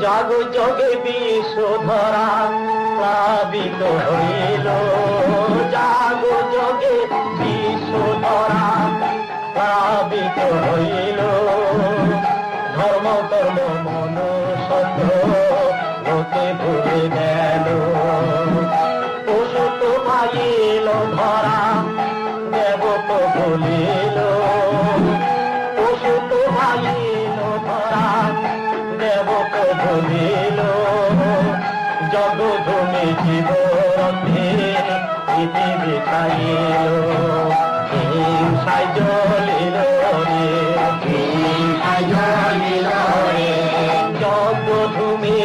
Jug যোগে বিশ্বধরা প্লাবিত হইল, জাগ যোগে বিশ্বধরা প্লাবিত হইল। ধর্ম কর্ম মনুষ্যত্ব লোকে ভুলে গেল। পশু তো পাইল ধরা দেব তো ভুলিল, পশু তো পাইল ধরা দেব তো ভুলিল। জগধূমি জীবরথে পৃথিবী খাইল, হিংসায় জ্বলিল রে, হিংসায় জ্বলিল রে। জগধূমি